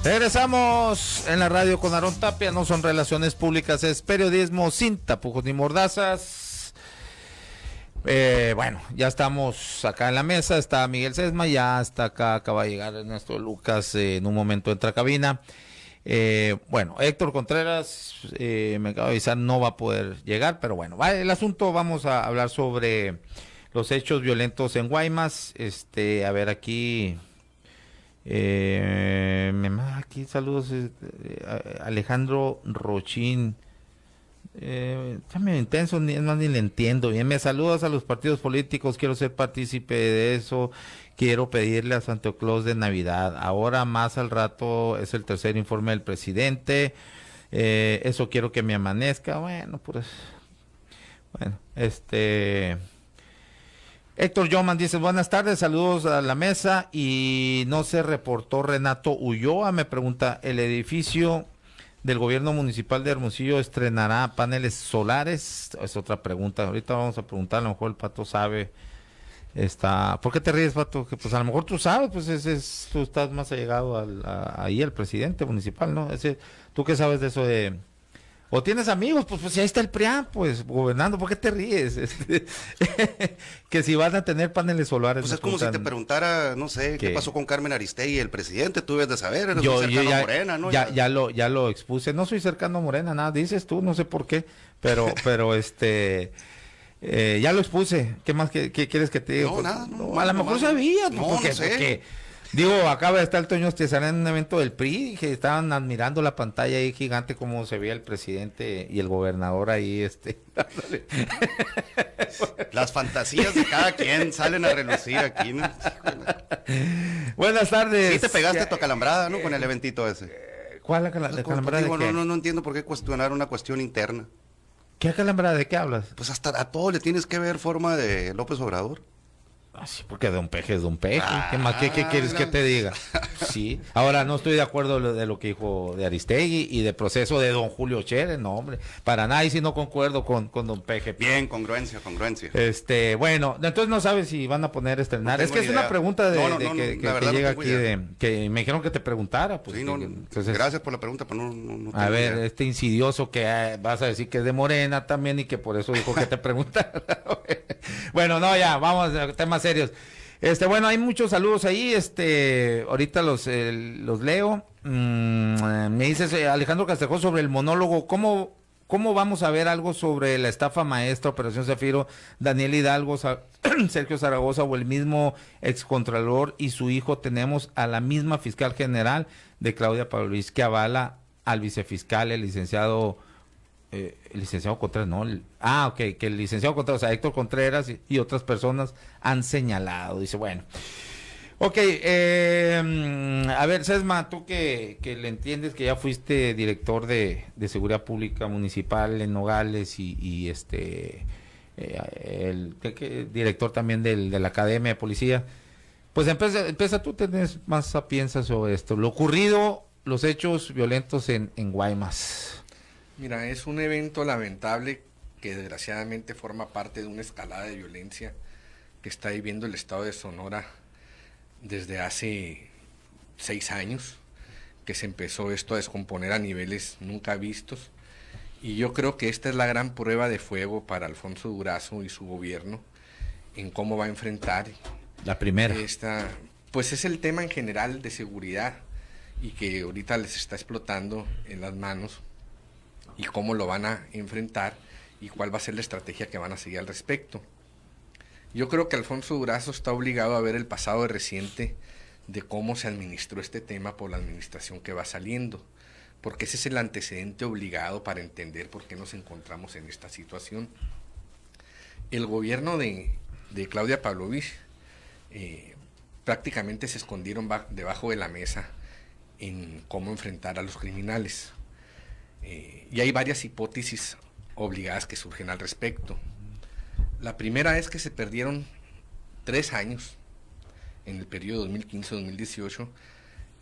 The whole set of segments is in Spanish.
Regresamos en la radio con Aarón Tapia. No son relaciones públicas, es periodismo sin tapujos ni mordazas. Bueno, ya estamos acá en la mesa. Está Miguel Sesma, ya está acá, acaba de llegar Ernesto Lucas, en un momento entra a cabina. Bueno, Héctor Contreras, me acaba de avisar, no va a poder llegar, pero bueno, el asunto, vamos a hablar sobre los hechos violentos en Guaymas. A ver, aquí aquí saludos, Alejandro Rochín, está medio intenso, es más, ni le entiendo bien. Me saludas a los partidos políticos, quiero ser partícipe de eso, quiero pedirle a Santo Claus de Navidad, ahora más al rato es el tercer informe del presidente, eso quiero que me amanezca. Bueno, pues, bueno, Héctor Yoman dice, buenas tardes, saludos a la mesa, y no se reportó Renato Ulloa, me pregunta, ¿el edificio del gobierno municipal de Hermosillo estrenará paneles solares? Es otra pregunta, ahorita vamos a preguntar, a lo mejor el Pato sabe. ¿Por qué te ríes, Pato? Que pues a lo mejor tú sabes, pues tú estás más allegado ahí al presidente municipal, ¿no? ¿Tú qué sabes de eso de...? O tienes amigos, pues ahí está el PRIAN, pues, gobernando. ¿Por qué te ríes? Que si van a tener paneles solares. Pues es como si te preguntara, no sé, ¿qué pasó con Carmen Aristegui, el presidente? Tú debes de saber, eres muy cercano a Morena, ¿no? Ya lo expuse. No soy cercano a Morena, nada, dices tú, no sé por qué, pero ya lo expuse. ¿Qué más que quieres que te diga? No, pues, nada. No, a lo mejor sabías, no, porque, no sé. porque digo, acaba de estar el Toño Estezarán en un evento del PRI, que estaban admirando la pantalla ahí gigante, como se veía el presidente y el gobernador ahí, Las fantasías de cada quien salen a relucir aquí, ¿no? Buenas tardes. Sí te pegaste tu acalambrada, ¿no? Con el eventito ese. ¿Cuál acalambrada? Digo, no entiendo por qué cuestionar una cuestión interna. ¿Qué acalambrada? ¿De qué hablas? Pues hasta a todo le tienes que ver forma de López Obrador. Sí, porque Don Peje es Don Peje. ¿Qué más? ¿Qué quieres que te diga? Sí. Ahora, no estoy de acuerdo de lo que dijo de Aristegui y de proceso de Don Julio Scherer, no, hombre. Para nada, y si no concuerdo con Don Peje. Bien, congruencia. Bueno, entonces no sabes si van a poner estrenar. Es que es una pregunta que llega aquí, que me dijeron que te preguntara. Pues, sí, entonces, gracias por la pregunta, pero no a ver, idea. este insidioso que vas a decir que es de Morena también y que por eso dijo que te preguntara. Bueno, no, ya, vamos a temas serios. Bueno, hay muchos saludos ahí, ahorita los leo. Me dices, Alejandro Castejón, sobre el monólogo, ¿cómo vamos a ver algo sobre la estafa maestra, Operación Zafiro, Daniel Hidalgo, Sergio Zaragoza o el mismo excontralor y su hijo? Tenemos a la misma fiscal general de Claudia Pablo Luis, que avala al vicefiscal, el licenciado Contreras, no, que el licenciado Contreras, o sea, Héctor Contreras y otras personas han señalado. Dice, bueno, ok, a ver, Sesma, tú que le entiendes, que ya fuiste director de Seguridad Pública Municipal en Nogales y director también de la Academia de Policía, pues empieza tú, tenés más sapienza sobre esto, lo ocurrido, los hechos violentos en Guaymas. Mira, es un evento lamentable que desgraciadamente forma parte de una escalada de violencia que está viviendo el estado de Sonora desde hace 6 años, que se empezó esto a descomponer a niveles nunca vistos, y yo creo que esta es la gran prueba de fuego para Alfonso Durazo y su gobierno en cómo va a enfrentar la primera. Pues es el tema en general de seguridad y que ahorita les está explotando en las manos, y cómo lo van a enfrentar y cuál va a ser la estrategia que van a seguir al respecto. Yo creo que Alfonso Durazo está obligado a ver el pasado reciente de cómo se administró este tema por la administración que va saliendo, porque ese es el antecedente obligado para entender por qué nos encontramos en esta situación. El gobierno de Claudia Pavlovich prácticamente se escondieron debajo de la mesa en cómo enfrentar a los criminales. Y hay varias hipótesis obligadas que surgen al respecto. La primera es que se perdieron 3 años en el periodo 2015-2018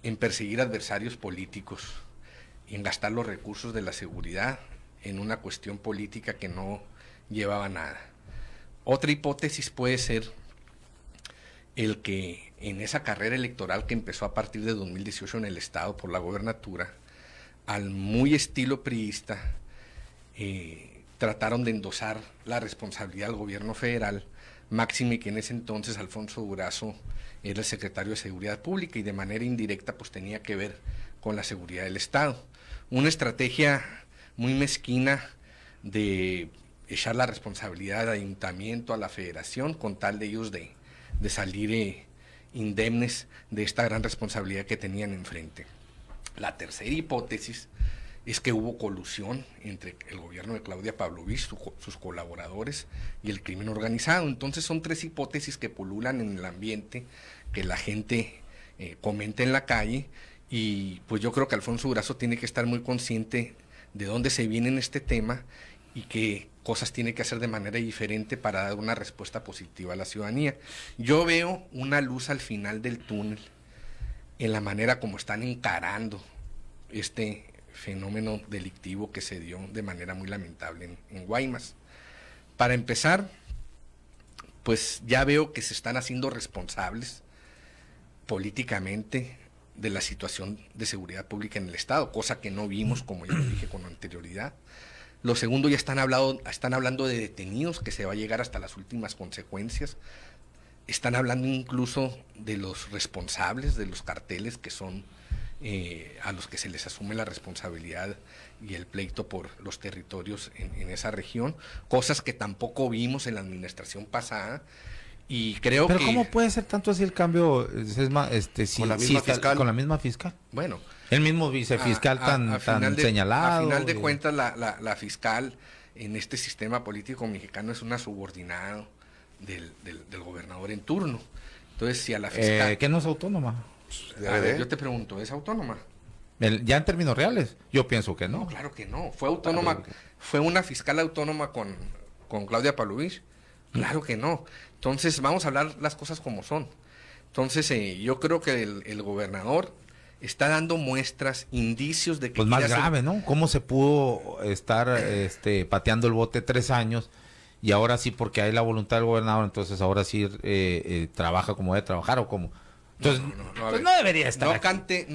en perseguir adversarios políticos y en gastar los recursos de la seguridad en una cuestión política que no llevaba a nada. Otra hipótesis puede ser el que en esa carrera electoral que empezó a partir de 2018 en el Estado por la gobernatura, al muy estilo priista, trataron de endosar la responsabilidad al gobierno federal, máxime que en ese entonces Alfonso Durazo era el secretario de Seguridad Pública y de manera indirecta pues tenía que ver con la seguridad del Estado. Una estrategia muy mezquina de echar la responsabilidad al ayuntamiento, a la federación, con tal de ellos de salir indemnes de esta gran responsabilidad que tenían enfrente. La tercera hipótesis es que hubo colusión entre el gobierno de Claudia Pavlovich, sus colaboradores y el crimen organizado. Entonces son tres hipótesis que pululan en el ambiente, que la gente comenta en la calle, y pues yo creo que Alfonso Durazo tiene que estar muy consciente de dónde se viene en este tema y qué cosas tiene que hacer de manera diferente para dar una respuesta positiva a la ciudadanía. Yo veo una luz al final del túnel en la manera como están encarando este fenómeno delictivo que se dio de manera muy lamentable en Guaymas. Para empezar, pues ya veo que se están haciendo responsables políticamente de la situación de seguridad pública en el Estado, cosa que no vimos, como ya lo dije con anterioridad. Lo segundo, ya están hablando de detenidos, que se va a llegar hasta las últimas consecuencias. Están hablando incluso de los responsables de los carteles, que son a los que se les asume la responsabilidad y el pleito por los territorios en esa región, cosas que tampoco vimos en la administración pasada. Y creo Pero que... ¿cómo puede ser tanto así el cambio con la misma fiscal? Con la misma fiscal. Bueno, el mismo vicefiscal tan señalado. A final de cuentas, la fiscal en este sistema político mexicano es una subordinada del gobernador en turno. Entonces, si a la fiscal... ¿Que no es autónoma? Yo te pregunto, ¿es autónoma? Ya en términos reales, yo pienso que no. No, claro que no. Fue autónoma, fue una fiscal autónoma con Claudia Pavlovich. Claro que no. Entonces, vamos a hablar las cosas como son. Entonces, yo creo que el gobernador está dando muestras, indicios de que... Pues más grave, ¿no? ¿Cómo se pudo estar pateando el bote 3 años y ahora sí, porque hay la voluntad del gobernador, entonces ahora sí trabaja como debe trabajar o como... Entonces, no debería estar aquí.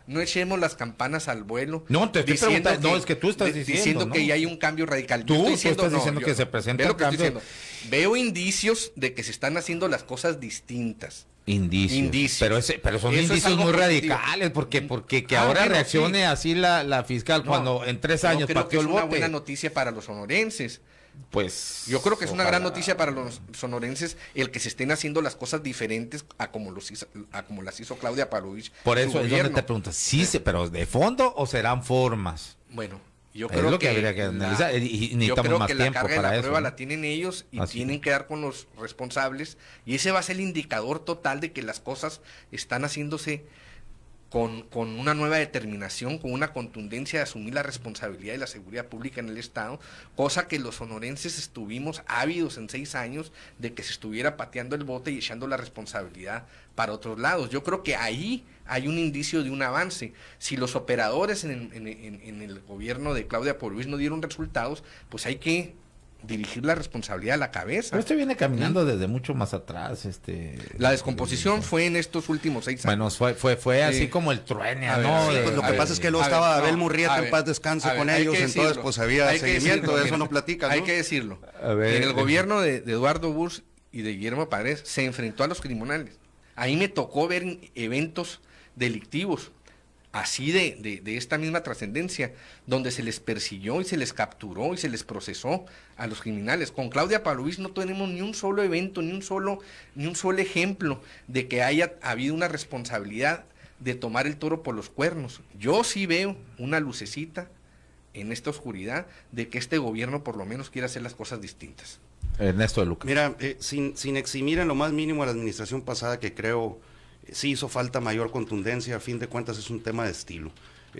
No echemos las campanas al vuelo. No, te estoy preguntando, es que tú estás diciendo ¿no? Que ya hay un cambio radical. Tú estás diciendo que se presenta un cambio. Veo indicios de que se están haciendo las cosas distintas. Indicios. Pero son indicios muy radicales, porque que ahora reaccione así la fiscal cuando en 3 años pateó el bote. Es una buena noticia para los sonorenses. Pues yo creo que es una gran noticia para los sonorenses el que se estén haciendo las cosas diferentes a como las hizo Claudia Pavlovich. Por eso es donde te preguntas, pero ¿de fondo o serán formas? Bueno, yo creo que habría que analizar y necesitamos más tiempo la carga para de la eso, prueba ¿no? la tienen ellos y Así. tienen que dar con los responsables, y ese va a ser el indicador total de que las cosas están haciéndose con una nueva determinación, con una contundencia de asumir la responsabilidad de la seguridad pública en el Estado, cosa que los sonorenses estuvimos ávidos en 6 años de que se estuviera pateando el bote y echando la responsabilidad para otros lados. Yo creo que ahí hay un indicio de un avance. Si los operadores en el gobierno de Claudia Pavlovich no dieron resultados, pues hay que dirigir la responsabilidad a la cabeza. Pero viene caminando desde mucho más atrás. La descomposición fue en estos últimos 6 años. Bueno, fue así como el truene, ¿no? Sí, pues lo que pasa es que luego estaba Abel Murrieta en paz descanse con ellos, entonces pues había seguimiento, de eso no platicas, ¿no? Hay que decirlo. En el gobierno de Eduardo Bush y de Guillermo Paredes se enfrentó a los criminales. Ahí me tocó ver eventos delictivos así de esta misma trascendencia, donde se les persiguió y se les capturó y se les procesó a los criminales. Con Claudia Pavlovich no tenemos ni un solo evento, ni un solo ejemplo de que haya habido una responsabilidad de tomar el toro por los cuernos. Yo sí veo una lucecita en esta oscuridad de que este gobierno por lo menos quiere hacer las cosas distintas. Ernesto de Luca. Mira, sin eximir en lo más mínimo a la administración pasada, que creo sí hizo falta mayor contundencia, a fin de cuentas es un tema de estilo.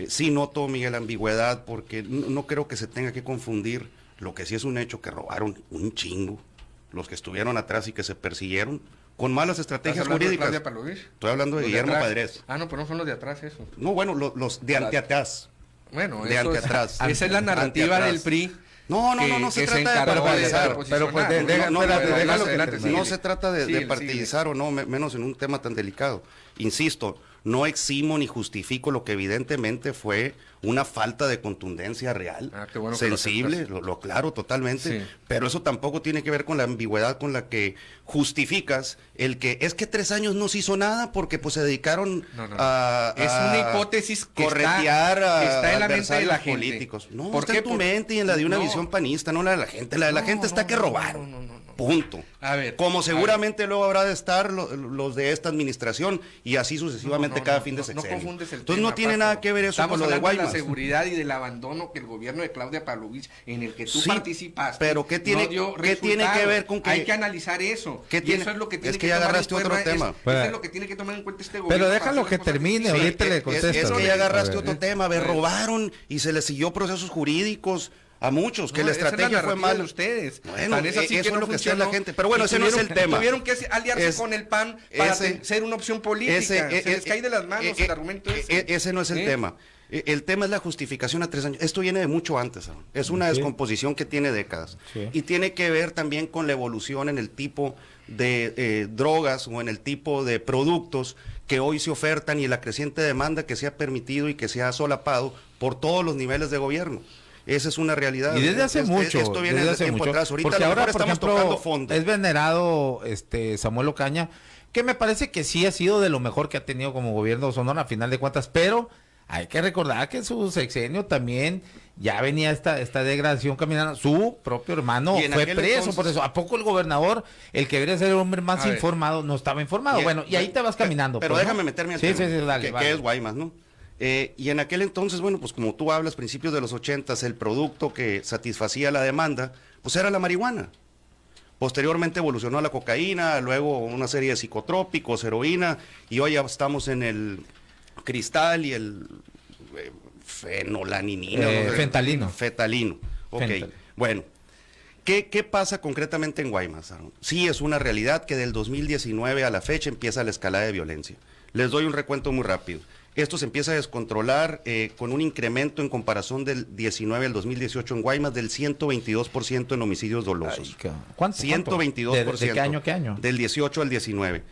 Sí noto, Miguel, ambigüedad, porque no creo que se tenga que confundir lo que sí es un hecho, que robaron un chingo los que estuvieron atrás y que se persiguieron con malas estrategias jurídicas. Estoy hablando de Guillermo Paredes. No, pero no son los de atrás esos. No, bueno, los de anteatrás. Bueno, de anteatrás. Esa es la narrativa del PRI. No se trata de partidizar. Pero pues no se trata de partidizar o no, menos en un tema tan delicado. Insisto, no eximo ni justifico lo que evidentemente fue una falta de contundencia real, bueno, sensible, lo claro, totalmente, pero eso tampoco tiene que ver con la ambigüedad con la que justificas el que es que 3 años no se hizo nada porque pues se dedicaron a es una hipótesis que corretear está en la mente de adversarios la gente. políticos. No, está en tu mente y en la de una visión panista, no la de la gente. La de la gente está que robaron. Punto. A ver, como seguramente luego habrá de estar los de esta administración y así sucesivamente cada fin de sexenio. No confundes el Entonces tema, no tiene nada que ver eso con lo de Guaymas. De la seguridad y del abandono que el gobierno de Claudia Pavlovich, en el que tú participaste, pero ¿qué tiene que ver con que hay que analizar eso? Eso es lo que tiene que ya agarraste otro tema. Eso es lo que tiene que tomar en cuenta este gobierno. Pero déjalo que termine, ahorita le contesto. Es que ya agarraste otro tema, robaron y se les siguió procesos jurídicos a muchos, que la estrategia fue mal. Ustedes. Bueno, eso es lo que está la gente. Pero bueno, ese no es el tema. Tuvieron que aliarse con el PAN para ser una opción política. Se les cae de las manos el argumento ese. Ese no es el tema. El tema es la justificación a 3 años. Esto viene de mucho antes. Es una descomposición que tiene décadas. Y tiene que ver también con la evolución en el tipo de drogas o en el tipo de productos que hoy se ofertan y la creciente demanda que se ha permitido y que se ha solapado por todos los niveles de gobierno. Esa es una realidad. Y desde hace mucho. Esto viene desde tiempo atrás. Ahorita porque ahora, por estamos ejemplo, tocando fondo. Es venerado Samuel Ocaña, que me parece que sí ha sido de lo mejor que ha tenido como gobierno Sonora, a final de cuentas, pero hay que recordar que en su sexenio también ya venía esta degradación caminando. Su propio hermano fue preso por eso. ¿A poco el gobernador, el que debería ser el hombre más informado, no estaba informado? Y ahí te vas caminando. Pero pues, déjame meterme al tema, dale, que es Guaymas, ¿no? Y en aquel entonces, bueno, pues como tú hablas, principios de los 80s, el producto que satisfacía la demanda, pues era la marihuana. Posteriormente evolucionó a la cocaína, luego una serie de psicotrópicos, heroína, y hoy ya estamos en el cristal y el fenolaninina. Fentalino. Fetalino. Ok, bueno. ¿Qué pasa concretamente en Guaymas, Aaron? Sí, es una realidad que del 2019 a la fecha empieza la escalada de violencia. Les doy un recuento muy rápido. Esto se empieza a descontrolar con un incremento en comparación del 19 al 2018 en Guaymas del 122% en homicidios dolosos. ¿Cuánto? 122%. ¿De qué año, qué año? Del 18 al 19.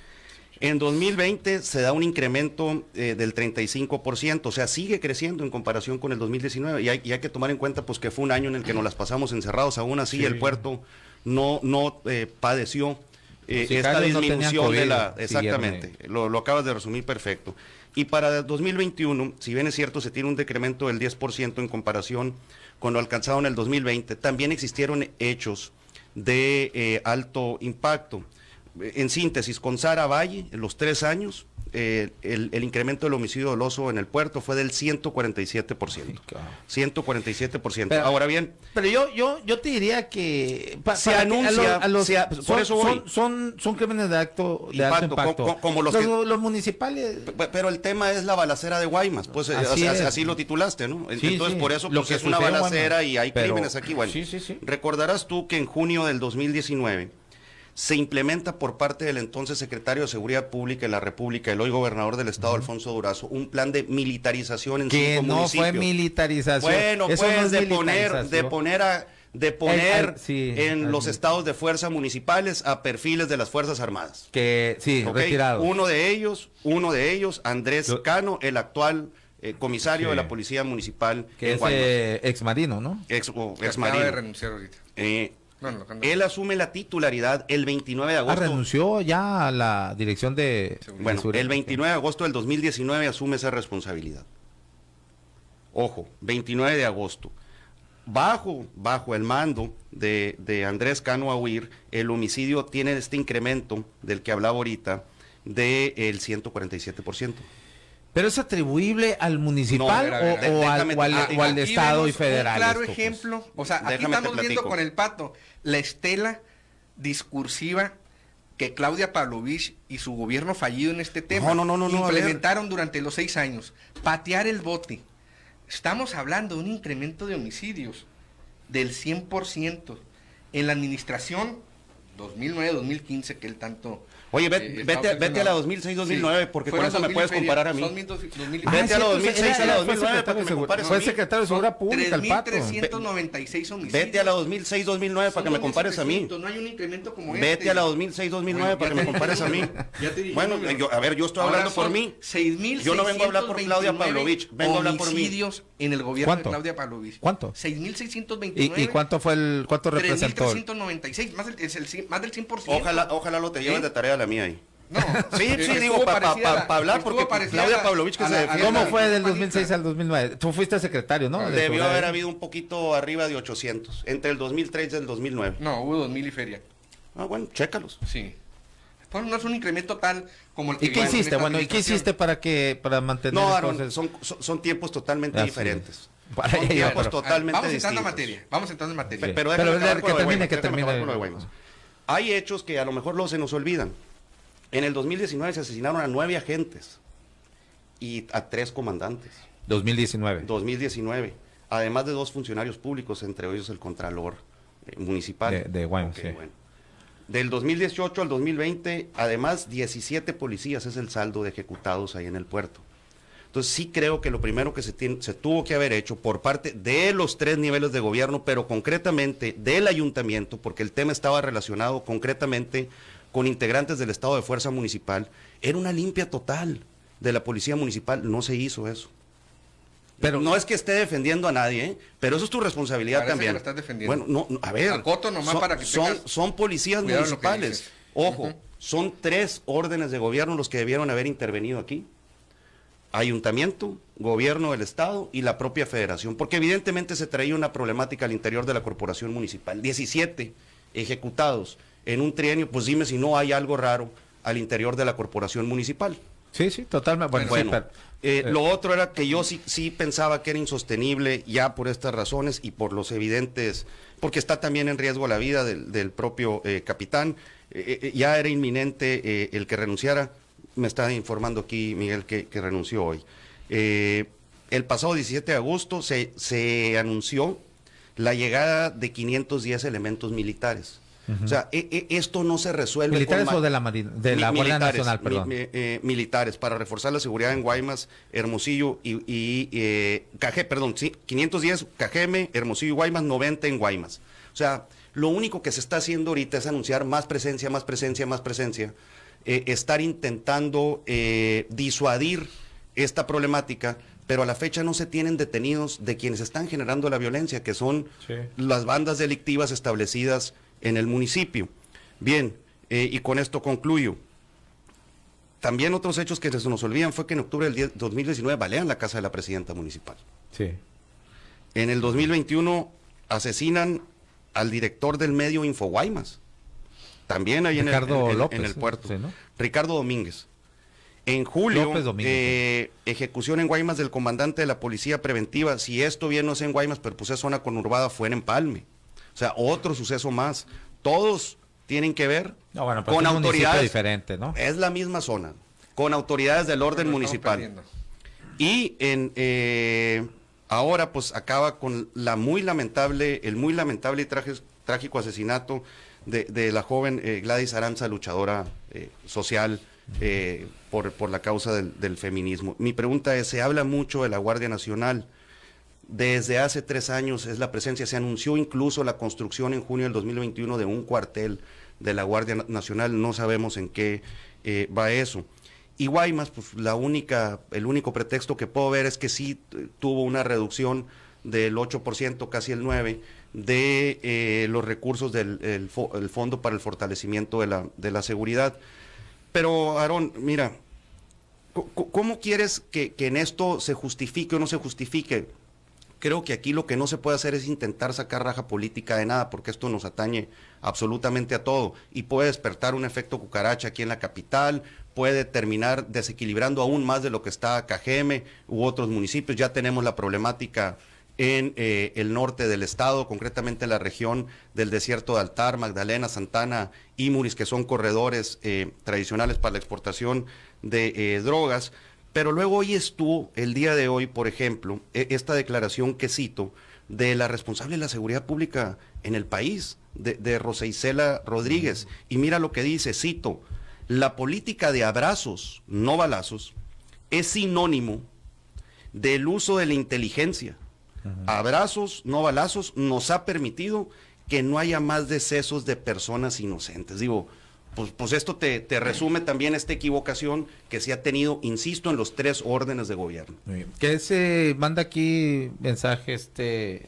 En 2020 se da un incremento del 35%, o sea, sigue creciendo en comparación con el 2019 y hay que tomar en cuenta pues que fue un año en el que nos las pasamos encerrados, aún así el puerto no padeció esta disminución de la... Exactamente, lo acabas de resumir perfecto. Y para 2021, si bien es cierto, se tiene un decremento del 10% en comparación con lo alcanzado en el 2020, también existieron hechos de alto impacto. En síntesis, con Sara Valle, en los 3 años, el incremento del homicidio doloso en el puerto fue del 147%. 147%. Pero, ahora bien... Pero yo te diría que... se anuncia... son crímenes de alto impacto. Como los municipales... Pero el tema es la balacera de Guaymas. Pues así lo titulaste, ¿no? Entonces, por eso pues, es una balacera y hay crímenes aquí. Bueno, recordarás tú que en junio del 2019... se implementa por parte del entonces secretario de Seguridad Pública de la República, el hoy gobernador del estado, Alfonso Durazo, un plan de militarización en 5 municipios. Que no fue militarización. Bueno, eso pues no es de poner en los estados de fuerza municipales a perfiles de las Fuerzas Armadas. Retirados. Uno de ellos, Andrés Cano, el actual comisario de la Policía Municipal. Que es exmarino, ¿no? Exmarino. Acaba de renunciar ahorita. Él asume la titularidad el 29 de agosto. Renunció ya a la dirección de... Bueno, el 29 de agosto del 2019 asume esa responsabilidad. Ojo, 29 de agosto. Bajo el mando de Andrés Cano Ahuir, el homicidio tiene este incremento del que hablaba ahorita del 147%. ¿Pero es atribuible al municipal o al de Estado y federal? Un claro ejemplo, o sea, aquí estamos viendo con el Pato la estela discursiva que Claudia Pavlovich y su gobierno fallido en este tema implementaron durante los 6 años. Patear el bote. Estamos hablando de un incremento de homicidios del 100%. En la administración 2009, 2015, que él tanto... Oye, vete a la 2006-2009, sí, porque con eso me puedes comparar a mí. Vete a la 2006 a la 2009 para que me compares a mí. Fue secretario de Seguridad Pública, el Pato. 3.396 homicidios. Vete a la 2006-2009 para que me compares a mí. No hay un incremento como este. Vete a la 2006-2009 para que me compares a mí. Bueno, yo estoy hablando por mí. Yo no vengo a hablar por Claudia Pavlovich, vengo a hablar por mí. Homicidios en el gobierno de Claudia Pavlovich. ¿Cuánto? 6.629. ¿Y cuánto fue cuánto representó? 3.396, más del 100%. Ojalá lo te lleves de tarea la mía ahí. No, sí, digo, para hablar, porque Claudia Pavlovich que se defiende. ¿Cómo fue del 2006 al 2009? Tú fuiste secretario, ¿no? Debió haber habido un poquito arriba de 800, entre el 2003 y el 2009. No, hubo 2.000 y feria. Ah, bueno, chécalos. Sí. Pues no es un incremento tal como el que... ¿Y qué hiciste? Bueno, ¿y qué hiciste para mantener? No, Aaron, son tiempos totalmente diferentes. Son tiempos totalmente Vamos entrando en materia. Sí. Pero que termine. Hay hechos que a lo mejor se nos olvidan. En el 2019 se asesinaron a 9 agentes y a 3 comandantes. 2019. Además de 2 funcionarios públicos, entre ellos el contralor municipal. De Guaymas, okay, sí. Bueno. Del 2018 al 2020, además 17 policías es el saldo de ejecutados ahí en el puerto. Entonces sí creo que lo primero que se tuvo que haber hecho por parte de los 3 niveles de gobierno, pero concretamente del ayuntamiento, porque el tema estaba relacionado concretamente con integrantes del estado de fuerza municipal, era una limpia total de la policía municipal. No se hizo eso. Pero no es que esté defendiendo a nadie, pero eso es tu responsabilidad también. Que lo estás defendiendo. Bueno, a ver, Acoto nomás para que son policías municipales. Ojo, son 3 órdenes de gobierno los que debieron haber intervenido aquí: ayuntamiento, gobierno del estado y la propia federación, porque evidentemente se traía una problemática al interior de la corporación municipal. 17 ejecutados en un trienio, pues dime si no hay algo raro al interior de la corporación municipal. Sí, totalmente. Bueno, lo otro era que yo sí pensaba que era insostenible ya por estas razones y por los evidentes, porque está también en riesgo la vida del propio capitán. Ya era inminente el que renunciara. Me está informando aquí Miguel que renunció hoy. El pasado 17 de agosto se anunció la llegada de 510 elementos militares. O sea, esto no se resuelve. ¿Militares o de la Guardia Nacional, perdón? Militares, para reforzar la seguridad en Guaymas, Hermosillo y 510 Cajeme, Hermosillo y Guaymas, 90 en Guaymas. O sea, lo único que se está haciendo ahorita es anunciar más presencia, estar intentando disuadir esta problemática, pero a la fecha no se tienen detenidos de quienes están generando la violencia, que son las bandas delictivas establecidas en el municipio. Bien, y con esto concluyo. También otros hechos que se nos olvidan fue que en octubre del 2019 balean la casa de la presidenta municipal. Sí. En el 2021 asesinan al director del medio Infoguaymas. También ahí en el puerto. Sí, ¿no? Ricardo Domínguez. En julio, ejecución en Guaymas del comandante de la policía preventiva. Si esto bien no es en Guaymas, pero pues es zona conurbada, fue en Empalme. O sea, otro suceso más. Todos tienen que ver con autoridades diferente, ¿no? Es la misma zona, con autoridades del orden municipal. Y ahora pues acaba con el muy lamentable y trágico asesinato de la joven Gladys Aranza, luchadora social por la causa del feminismo. Mi pregunta es, se habla mucho de la Guardia Nacional. Desde hace 3 años es la presencia, se anunció incluso la construcción en junio del 2021 de un cuartel de la Guardia Nacional, no sabemos en qué va eso. Y Guaymas, pues el único pretexto que puedo ver es que sí tuvo una reducción del 8%, casi el 9%, de los recursos del Fondo para el Fortalecimiento de la Seguridad. Pero, Aarón, mira, ¿cómo quieres que en esto se justifique o no se justifique? Creo que aquí lo que no se puede hacer es intentar sacar raja política de nada, porque esto nos atañe absolutamente a todo y puede despertar un efecto cucaracha aquí en la capital, puede terminar desequilibrando aún más de lo que está Cajeme u otros municipios. Ya tenemos la problemática en el norte del estado, concretamente en la región del Desierto de Altar, Magdalena, Santana y Muris, que son corredores tradicionales para la exportación de drogas. Pero luego oyes tú, el día de hoy, por ejemplo, esta declaración que cito, de la responsable de la seguridad pública en el país, de Rosa Isela Rodríguez. Y mira lo que dice, cito, la política de abrazos, no balazos, es sinónimo del uso de la inteligencia. Abrazos, no balazos, nos ha permitido que no haya más decesos de personas inocentes. Digo, pues esto te resume también esta equivocación que se ha tenido, insisto, en los 3 órdenes de gobierno. Que se manda aquí mensaje,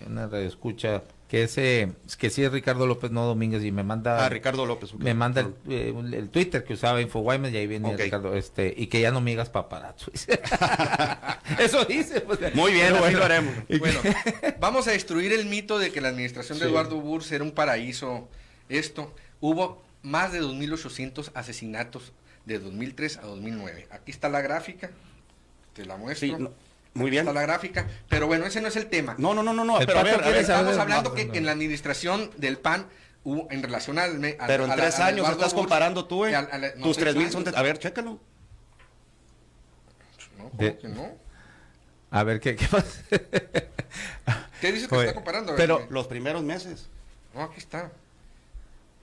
una radio escucha, que sí es Ricardo López, no Domínguez, y me manda... Ricardo López. Okay. Me manda el Twitter que usaba InfoWaymes, y ahí viene Ricardo, y que ya no me digas paparazzo. Eso dice. Pues. Muy bien, así lo haremos. Bueno, vamos a destruir el mito de que la administración de Eduardo Burrs era un paraíso. Hubo más de 2.800 asesinatos de 2003 a 2009. Aquí está la gráfica, te la muestro. Sí, muy bien. Está la gráfica, pero bueno, ese no es el tema. No, Pero a ver, estamos hablando que en la administración del PAN hubo, en relación al... Pero en 3 años estás comparando tú, tus 3.000 son... A ver, chécalo. No, ¿cómo que no? A ver, ¿qué pasa? ¿Qué dices que está comparando? Pero los primeros meses. No, aquí está.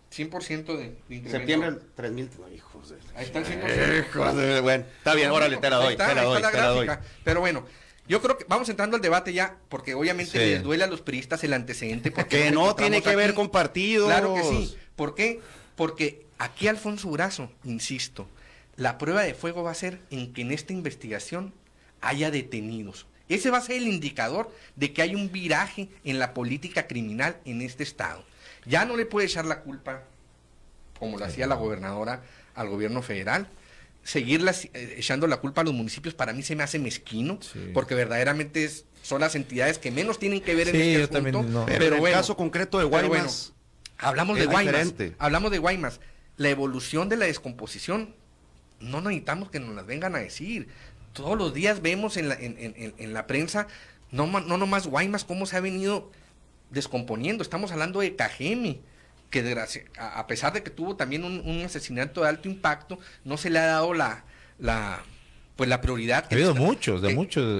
100% de incremento. Septiembre, 3.000. No, hijos de... Ahí está el 100%. Hijos de... Bueno, está bien, órale, te la doy, te la doy. Pero bueno, yo creo que vamos entrando al debate ya, porque obviamente les duele a los priistas el antecedente. Porque que no tiene que ver con partidos. Claro que sí. ¿Por qué? Porque aquí Alfonso Durazo, insisto, la prueba de fuego va a ser en que en esta investigación haya detenidos. Ese va a ser el indicador de que hay un viraje en la política criminal en este estado. Ya no le puede echar la culpa, como lo hacía la gobernadora, al gobierno federal. Seguirla echando la culpa a los municipios para mí se me hace mezquino, porque verdaderamente son las entidades que menos tienen que ver en este asunto. También, no. Pero en el caso concreto de Guaymas, hablamos de Guaymas. La evolución de la descomposición, no necesitamos que nos las vengan a decir. Todos los días vemos en la prensa, no nomás Guaymas, cómo se ha venido descomponiendo. Estamos hablando de Cajeme, que a pesar de que tuvo también un asesinato de alto impacto, no se le ha dado la prioridad. Ha habido muchos.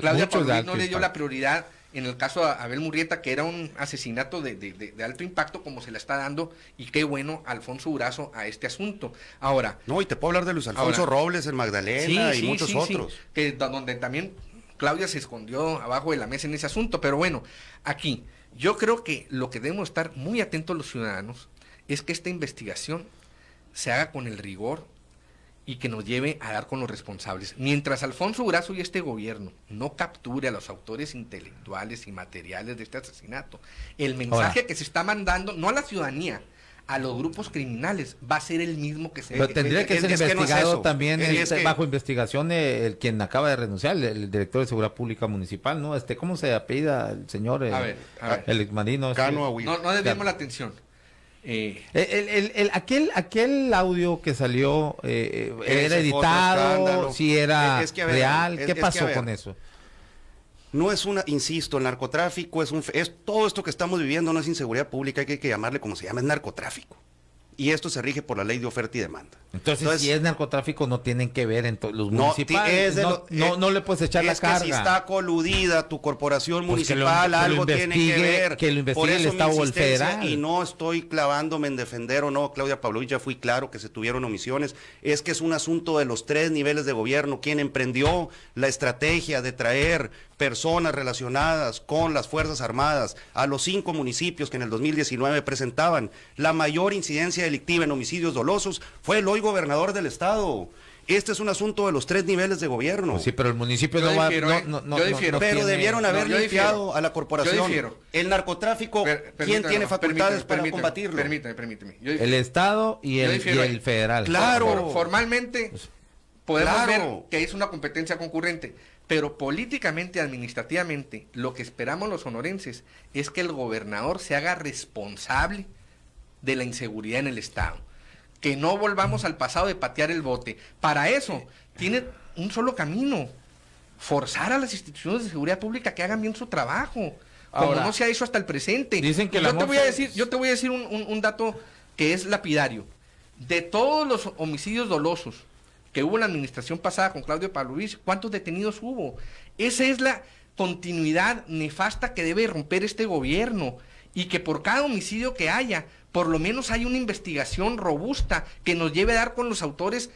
Claudia Paulín no le dio la prioridad en el caso de Abel Murrieta, que era un asesinato de alto impacto, como se le está dando, y qué bueno Alfonso Durazo a este asunto. Ahora... No, y te puedo hablar de Luis Alfonso Robles, en Magdalena, y muchos otros. Sí, que donde también Claudia se escondió abajo de la mesa en ese asunto, pero bueno, aquí... Yo creo que lo que debemos estar muy atentos los ciudadanos es que esta investigación se haga con el rigor y que nos lleve a dar con los responsables. Mientras Alfonso Durazo y este gobierno no capture a los autores intelectuales y materiales de este asesinato, el mensaje que se está mandando, no a la ciudadanía, a los grupos criminales, va a ser el mismo que se... Pero tendría que ser investigado no también, bajo investigación, el quien acaba de renunciar, el director de Seguridad Pública Municipal, ¿no? ¿Cómo se apellida el señor? A ver. El exmarino. No desviemos la atención. Aquel audio que salió, ¿era editado? ¿Si era real? ¿Qué pasó con eso? No es insisto, el narcotráfico es todo esto que estamos viviendo no es inseguridad pública, hay que llamarle como se llama, es narcotráfico. Y esto se rige por la ley de oferta y demanda. Entonces si es narcotráfico, no tienen que ver en los municipales. No le puedes echar la carga. Es que si está coludida tu corporación municipal, algo tiene que ver. Que lo investigue el Estado o el federal. Y no estoy clavándome en defender o no, Claudia Pavlovich, ya fui claro que se tuvieron omisiones. Es que es un asunto de los 3 niveles de gobierno. Quien emprendió la estrategia de traer personas relacionadas con las Fuerzas Armadas a los 5 municipios que en el 2019 presentaban la mayor incidencia delictiva en homicidios dolosos fue el hoy gobernador del estado. Este es un asunto de los 3 niveles de gobierno. Pues sí, pero el municipio yo difiero, pero debieron haber limpiado a la corporación. El narcotráfico, ¿quién tiene facultades para combatirlo? Permíteme. El Estado y el federal. Claro. Formalmente podemos ver que es una competencia concurrente. Pero políticamente, administrativamente, lo que esperamos los sonorenses es que el gobernador se haga responsable de la inseguridad en el estado. Que no volvamos al pasado de patear el bote. Para eso, tiene un solo camino: forzar a las instituciones de seguridad pública que hagan bien su trabajo. Como no se ha hecho hasta el presente. Dicen que yo te voy a decir un dato que es lapidario. De todos los homicidios dolosos que hubo en la administración pasada con Claudio Pavlovich, ¿cuántos detenidos hubo? Esa es la continuidad nefasta que debe romper este gobierno, y que por cada homicidio que haya, por lo menos hay una investigación robusta que nos lleve a dar con los autores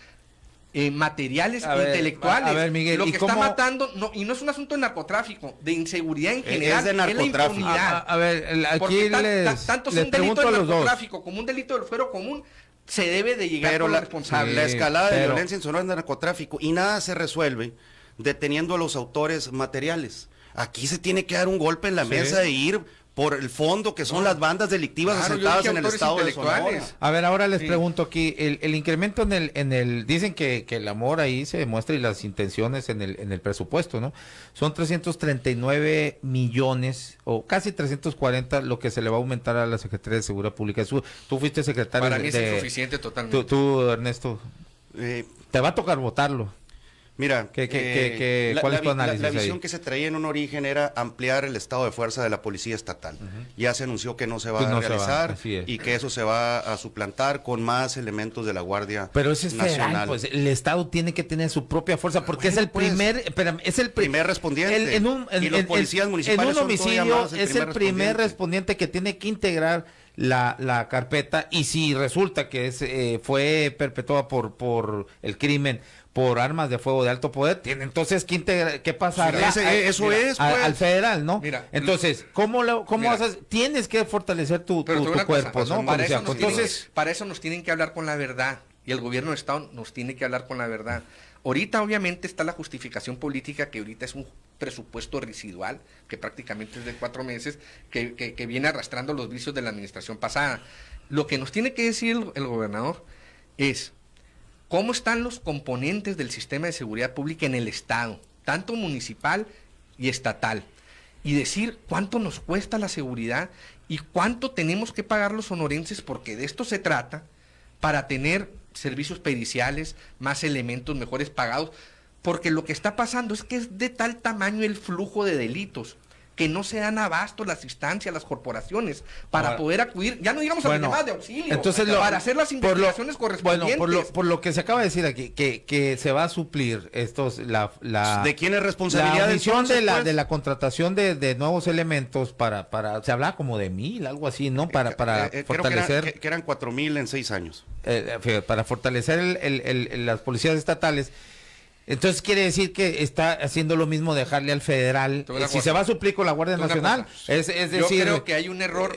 materiales intelectuales. A ver, Miguel, lo que ¿y está cómo? matando, no, y no es un asunto de narcotráfico, de inseguridad en general, Es de narcotráfico. la impunidad. A ver, aquí Porque tanto es les un delito pregunto de a los dos. narcotráfico como un delito del fuero común, se debe de llegar Pero con la, los responsables. la escalada de pero- violencia en Sonora es narcotráfico y nada se resuelve deteniendo a los autores materiales. Aquí se tiene que dar un golpe en la mesa de ir por el fondo, que son las bandas delictivas Claro, yo asentadas dije en el autores estado de intelectuales. Sonora. A ver, ahora les Sí. pregunto aquí, el incremento en el dicen que el amor ahí se demuestra y las intenciones en el presupuesto, ¿no? Son 339 millones o casi 340 lo que se le va a aumentar a la Secretaría de Seguridad Pública. Tú fuiste secretario Para mí es insuficiente totalmente. tú, Ernesto, Eh, te va a tocar votarlo. Mira, ¿cuál es tu análisis la ahí? visión que se traía en un origen era ampliar el estado de fuerza de la policía estatal. Ya se anunció que no se va Pues a no se va, realizar así es. y que eso se va a suplantar con más elementos de la Guardia Pero ese es Nacional. federal, pues el Estado tiene que tener su propia fuerza porque es el Bueno, pues, primer, espérame, es el primer respondiente. en Y los policías municipales en un son todavía homicidio más el es el primer primer respondiente. respondiente que tiene que integrar la carpeta, y si resulta que fue perpetuada por el crimen por armas de fuego de alto poder, tiene entonces que pasarla Eso es, pues. al federal, ¿no? Mira, entonces, ¿cómo mira, vas a, tienes que fortalecer tu Pero te digo una cosa, cuerpo, ¿no? para eso, Policíaco? Entonces, para eso nos tienen que hablar con la verdad, y el gobierno de Estado nos tiene que hablar con la verdad. Ahorita obviamente está la justificación política, que ahorita es un presupuesto residual, que prácticamente es de 4 meses, que viene arrastrando los vicios de la administración pasada. Lo que nos tiene que decir el gobernador es cómo están los componentes del sistema de seguridad pública en el Estado, tanto municipal y estatal, y decir cuánto nos cuesta la seguridad y cuánto tenemos que pagar los sonorenses, porque de esto se trata, para tener servicios periciales, más elementos mejores pagados, porque lo que está pasando es que es de tal tamaño el flujo de delitos que no se dan abasto las instancias, las corporaciones, para Ahora, poder acudir, ya no digamos a las llamadas de auxilio, entonces para hacer las investigaciones correspondientes. Bueno, por lo que se acaba de decir aquí, que se va a suplir ¿De quién es responsabilidad? la omisión entonces, pues? de la contratación de nuevos elementos para se hablaba como de 1,000, algo así, ¿no? Para fortalecer Creo que eran 4,000 en 6 años. para fortalecer las policías estatales. Entonces quiere decir que está haciendo lo mismo dejarle al federal. Si se va a suplir con la Guardia Nacional, es decir, yo creo que hay un error,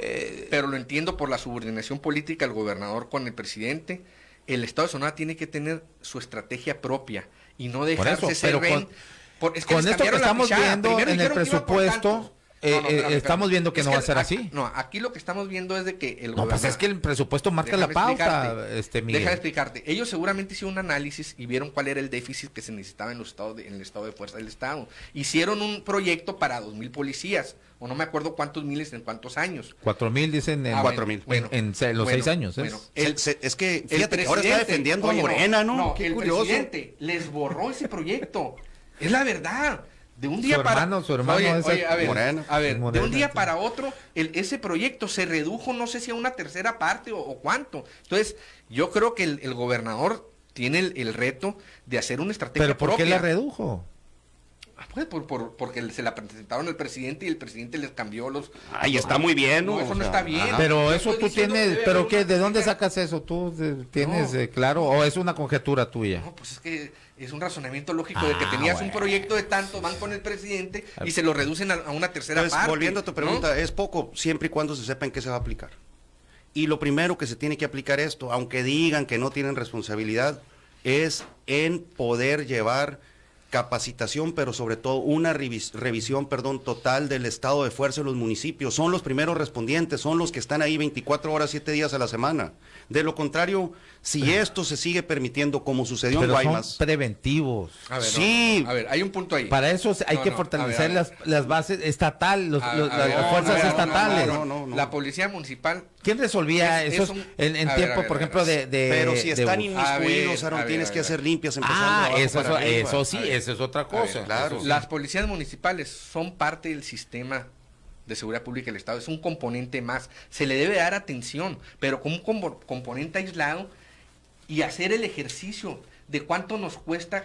pero lo entiendo por la subordinación política del gobernador con el presidente. El Estado de Sonora tiene que tener su estrategia propia y no dejarse ser pero es que con les esto que cambiaron la estamos fichada. viendo Primero en el dijeron que iba por presupuesto, tantos. Espérame. estamos viendo que Es no va a ser así. No, aquí lo que estamos viendo es de que el No, pues es que el presupuesto marca la Déjame pauta, explicarte. Miguel. Deja de explicarte. Ellos seguramente hicieron un análisis y vieron cuál era el déficit que se necesitaba en el estado de fuerza del Estado. Hicieron un proyecto para 2,000 policías, o no me acuerdo cuántos miles en cuántos años. 4,000 dicen en 4,000. en los 6 años. Bueno, Es que, el fíjate, que ahora está presidente- defendiendo oye, a Morena, ¿no? Qué el curioso. presidente les borró ese proyecto. Es la verdad. De un día Su hermano es el a ver, Morena. a ver, de Morena, un día sí. para otro, ese proyecto se redujo, no sé si a una tercera parte o cuánto. Entonces, yo creo que el gobernador tiene el reto de hacer una estrategia Pero ¿por qué propia. la redujo? Pues porque se la presentaron al presidente y el presidente les cambió los... Ay, está muy bien, ¿no? No, eso O no sea, está bien. ajá. Pero Yo eso estoy tú diciendo que tienes, debe pero haber qué, una ¿de dónde estrategia. sacas eso? ¿Tú tienes No. claro o es una conjetura tuya? No, pues es que es un razonamiento lógico de que Ah, tenías un bueno. proyecto de tanto, van con el presidente y se lo reducen a una tercera Entonces, parte. volviendo a tu pregunta, ¿no? es poco siempre y cuando se sepa en qué se va a aplicar. Y lo primero que se tiene que aplicar esto, aunque digan que no tienen responsabilidad, es en poder llevar capacitación, pero sobre todo una revisión total del estado de fuerza de los municipios. Son los primeros respondientes, son los que están ahí 24 horas, 7 días a la semana. De lo contrario, si esto se sigue permitiendo como sucedió en Pero son Guaymas, preventivos. A ver, Sí. no, a ver, hay un punto ahí. Para eso hay que No, fortalecer a ver. las bases estatales, A las ver, fuerzas no, estatales. no. La policía municipal. ¿Quién resolvía Es eso un- en a ver, tiempo, a ver, por a ver, ejemplo, de pero si están de- inmiscuidos, a Aaron, ver, tienes a que ver. hacer limpias empezando de Ah, abajo eso, para arriba. eso sí, A ver. eso es otra A ver, cosa. claro. Eso sí. Las policías municipales son parte del sistema de seguridad pública del Estado, es un componente más. Se le debe dar atención, pero como un componente aislado y hacer el ejercicio de cuánto nos cuesta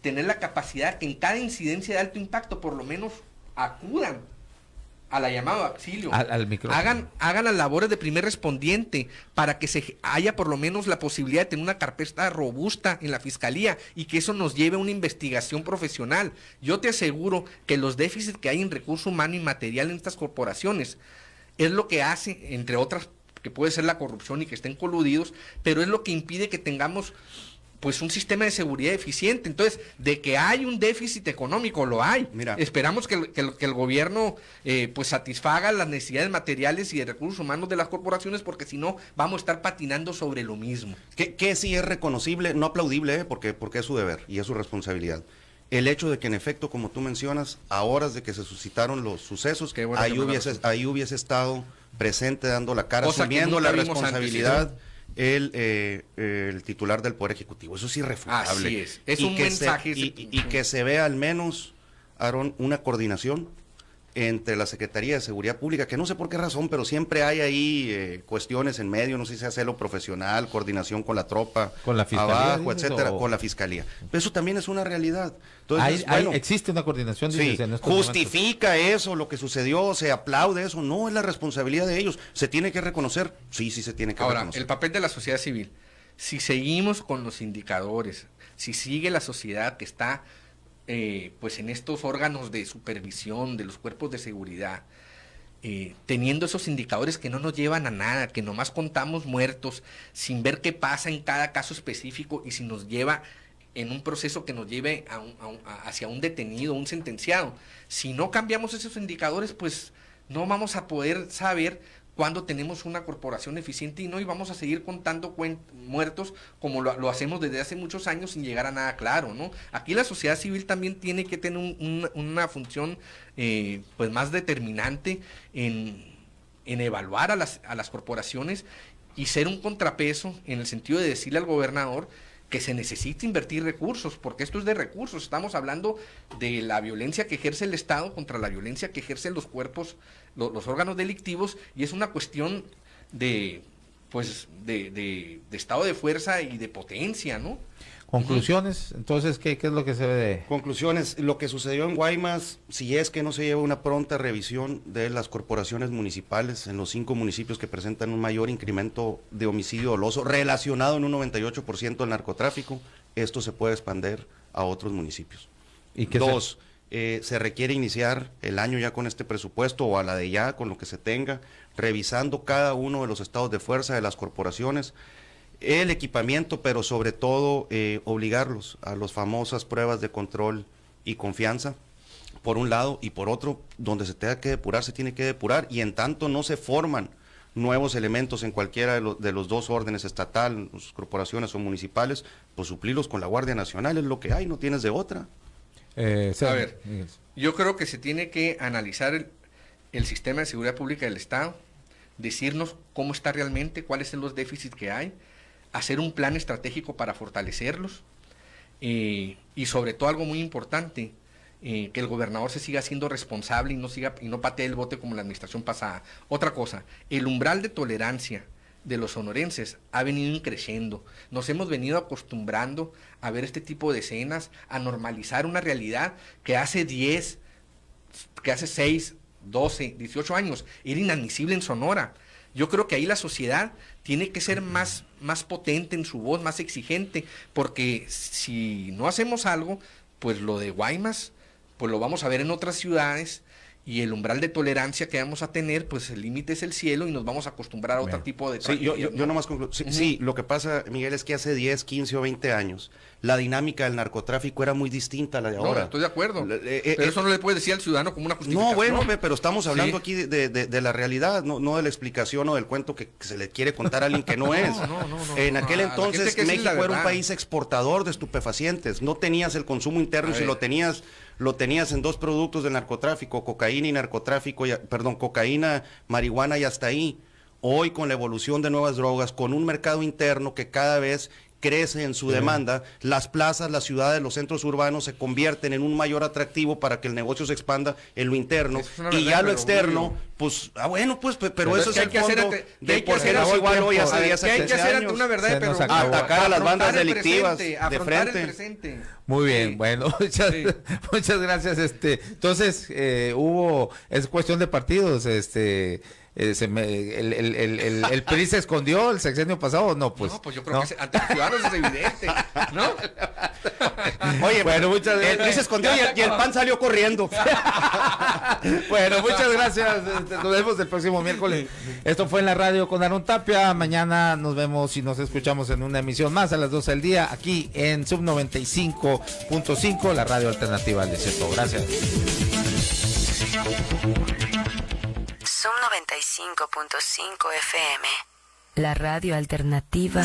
tener la capacidad que en cada incidencia de alto impacto por lo menos acudan a la llamada de auxilio, al micrófono. hagan las labores de primer respondiente para que se haya por lo menos la posibilidad de tener una carpeta robusta en la fiscalía y que eso nos lleve a una investigación profesional. Yo te aseguro que los déficits que hay en recurso humano y material en estas corporaciones es lo que hace, entre otras, que puede ser la corrupción y que estén coludidos, pero es lo que impide que tengamos pues un sistema de seguridad eficiente. Entonces, de que hay un déficit económico, lo hay. Mira, esperamos que el gobierno pues satisfaga las necesidades materiales y de recursos humanos de las corporaciones, porque si no, vamos a estar patinando sobre lo mismo. Que sí es reconocible, no aplaudible, porque es su deber y es su responsabilidad. El hecho de que en efecto, como tú mencionas, a horas de que se suscitaron los sucesos, bueno ahí hubiese estado presente dando la cara, Cosa asumiendo la vimos responsabilidad antes, el titular del Poder Ejecutivo. Eso es irrefutable. Así es un mensaje. Y que se vea al menos, Aarón, una coordinación entre la Secretaría de Seguridad Pública, que no sé por qué razón, pero siempre hay ahí cuestiones en medio, no sé si hacerlo profesional, coordinación con la tropa, con la fiscalía, abajo, etcétera, con la fiscalía. Pero eso también es una realidad. Entonces, existe una coordinación, sí, dices, en estos justifica momentos eso, lo que sucedió, se aplaude eso, no es la responsabilidad de ellos, se tiene que reconocer, sí se tiene que reconocer. Ahora, el papel de la sociedad civil, si seguimos con los indicadores, si sigue la sociedad que está pues en estos órganos de supervisión de los cuerpos de seguridad, teniendo esos indicadores que no nos llevan a nada, que nomás contamos muertos, sin ver qué pasa en cada caso específico y si nos lleva en un proceso que nos lleve hacia un detenido, un sentenciado. Si no cambiamos esos indicadores, pues no vamos a poder saber cuándo tenemos una corporación eficiente y vamos a seguir contando muertos como lo hacemos desde hace muchos años sin llegar a nada claro, ¿no? Aquí la sociedad civil también tiene que tener una función pues más determinante en evaluar a las corporaciones y ser un contrapeso en el sentido de decirle al gobernador que se necesita invertir recursos, porque esto es de recursos, estamos hablando de la violencia que ejerce el Estado contra la violencia que ejercen los cuerpos, los órganos delictivos, y es una cuestión de estado de fuerza y de potencia, ¿no? Conclusiones, entonces, ¿qué es lo que se ve de...? Conclusiones, lo que sucedió en Guaymas, si es que no se lleva una pronta revisión de las corporaciones municipales en los 5 municipios que presentan un mayor incremento de homicidio doloso relacionado en un 98% al narcotráfico, esto se puede expandir a otros municipios. ¿Y qué 2, se requiere iniciar el año ya con este presupuesto o a la de ya, con lo que se tenga, revisando cada uno de los estados de fuerza de las corporaciones, el equipamiento, pero sobre todo obligarlos a las famosas pruebas de control y confianza, por un lado, y por otro, donde se tenga que depurar, se tiene que depurar, y en tanto no se forman nuevos elementos en cualquiera de los dos órdenes, estatal, corporaciones o municipales, pues suplirlos con la Guardia Nacional, es lo que hay, no tienes de otra. A ver, yo creo que se tiene que analizar el sistema de seguridad pública del Estado, decirnos cómo está realmente, cuáles son los déficits que hay, hacer un plan estratégico para fortalecerlos y sobre todo algo muy importante, que el gobernador se siga siendo responsable y no patee el bote como la administración pasada. Otra cosa, el umbral de tolerancia de los sonorenses ha venido creciendo. Nos hemos venido acostumbrando a ver este tipo de escenas, a normalizar una realidad que hace 6, 12, 18 años era inadmisible en Sonora. Yo creo que ahí la sociedad tiene que ser más potente en su voz, más exigente, porque si no hacemos algo, pues lo de Guaymas, pues lo vamos a ver en otras ciudades, y el umbral de tolerancia que vamos a tener, pues el límite es el cielo y nos vamos a acostumbrar a otro tipo de... Sí, yo nomás concluyo. Sí, lo que pasa, Miguel, es que hace 10, 15 o 20 años la dinámica del narcotráfico era muy distinta a la de ahora. No, estoy de acuerdo. Pero eso no le puede decir al ciudadano como una justificación. No, bueno, pero estamos hablando aquí de la realidad, no de la explicación o del cuento que se le quiere contar a alguien que no es. En aquel entonces México era un país exportador de estupefacientes. No tenías el consumo interno, si lo tenías en 2 productos del narcotráfico, cocaína y narcotráfico, cocaína, marihuana y hasta ahí. Hoy con la evolución de nuevas drogas, con un mercado interno que cada vez crece en su demanda, las plazas, las ciudades, los centros urbanos se convierten en un mayor atractivo para que el negocio se expanda en lo interno, y ya lo externo, pues, bueno, pues, pero eso es el fondo de por qué no es igual hoy hace 10 ¿Qué hay que hacer ante una verdad? Pero atacar a las bandas delictivas de frente. Muy bien, bueno, muchas gracias. Entonces, es cuestión de partidos, el PRI se escondió el sexenio pasado, ¿o no? Pues, no, pues yo creo que ante los ciudadanos es evidente, ¿no? Oye, bueno, muchas gracias. El PRI se escondió y el PAN salió corriendo. Bueno, muchas gracias. Nos vemos el próximo miércoles. Esto fue en la radio con Aarón Tapia. Mañana nos vemos y nos escuchamos en una emisión más a las 12 del día, aquí en Sub 95.5, la radio alternativa del desierto. Gracias. Sub 95.5 FM, la radio alternativa.